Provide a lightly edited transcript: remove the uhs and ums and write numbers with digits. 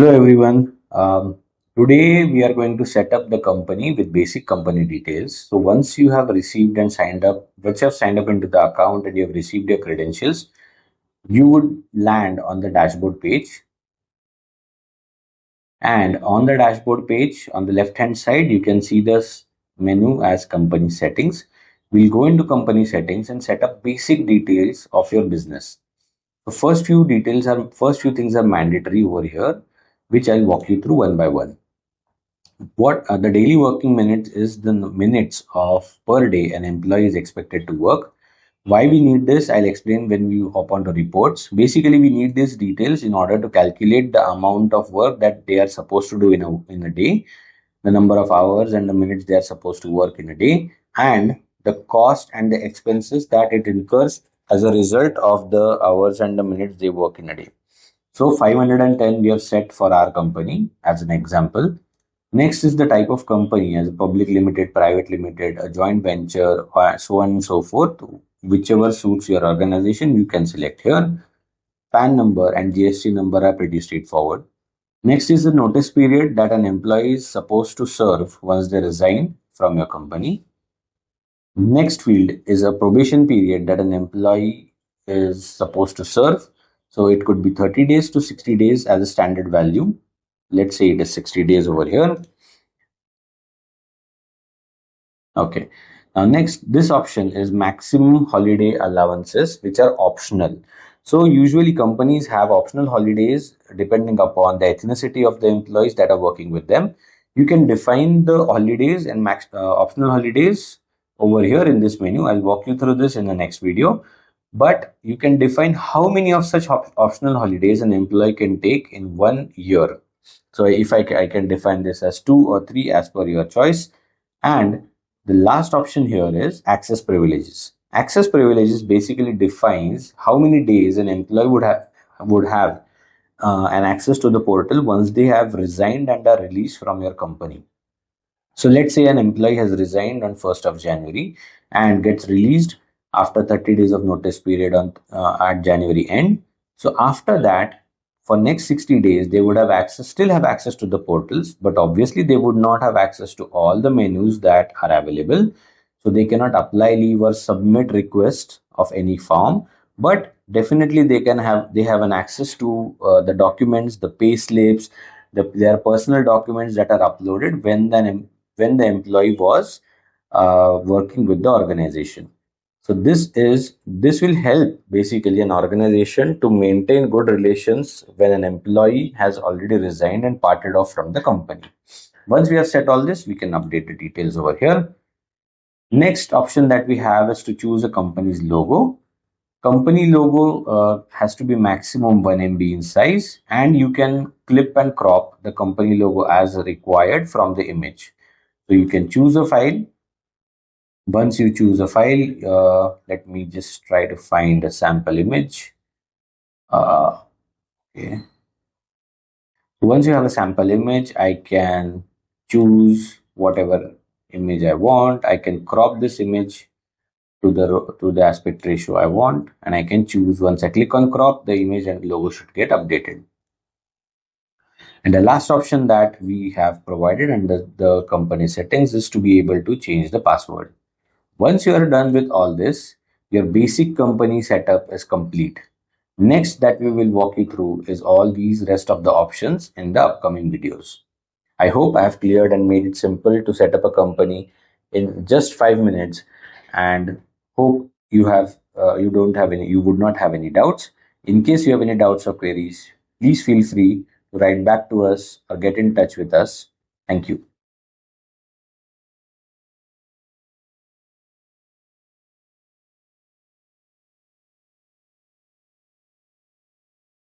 Hello everyone. Today we are going to set up the company with basic company details. So once you have received and signed up, once you have signed up into the account and you have received your credentials, you would land on the dashboard page. And on the dashboard page, on the left hand side, you can see this menu as company settings. We'll go into company settings and set up basic details of your business. The first few things are mandatory over here, which I'll walk you through one by one. What the daily working minutes is the minutes of per day an employee is expected to work. Why we need this, I'll explain when we hop onto reports. Basically, we need these details in order to calculate the amount of work that they are supposed to do in a day, the number of hours and the minutes they are supposed to work in a day, and the cost and the expenses that it incurs as a result of the hours and the minutes they work in a day. So 510 we have set for our company as an example. Next is the type of company, as a public limited, private limited, a joint venture, so on and so forth. Whichever suits your organization, you can select here. PAN number and GST number are pretty straightforward. Next is the notice period that an employee is supposed to serve once they resign from your company. Next field is a probation period that an employee is supposed to serve. So it could be 30 days to 60 days as a standard value. Let's say it is 60 days over here. Okay. Now next, this option is maximum holiday allowances, which are optional. So usually companies have optional holidays depending upon the ethnicity of the employees that are working with them. You can define the holidays and optional holidays over here in this menu. I'll walk you through this in the next video. But you can define how many of such optional holidays an employee can take in 1 year. So if I can define this as 2 or 3 as per your choice. And the last option here is access privileges. Access privileges basically defines how many days an employee would have an access to the portal once they have resigned and are released from your company. So let's say an employee has resigned on 1st of January and gets released after 30 days of notice period on at January end. So after that, for next 60 days, they would still have access to the portals, but obviously they would not have access to all the menus that are available. So they cannot apply, leave, or submit request of any form, but definitely they have an access to the documents, the pay slips, their personal documents that are uploaded when the employee was working with the organization. So this will help basically an organization to maintain good relations when an employee has already resigned and parted off from the company. Once we have set all this, we can update the details over here. Next option that we have is to choose a company's logo. Company logo has to be maximum 1 MB in size, and you can clip and crop the company logo as required from the image. So you can choose a file. Once you choose a file, let me just try to find a sample image. Okay. So once you have a sample image, I can choose whatever image I want. I can crop this image to the aspect ratio I want, and I can choose. Once I click on crop, the image and logo should get updated. And the last option that we have provided under the company settings is to be able to change the password. Once you are done with all this, your basic company setup is complete. Next that we will walk you through is all these rest of the options in the upcoming videos. I hope I have cleared and made it simple to set up a company in just 5 minutes, and hope you would not have any doubts. In case you have any doubts or queries, please feel free to write back to us or get in touch with us. Thank you.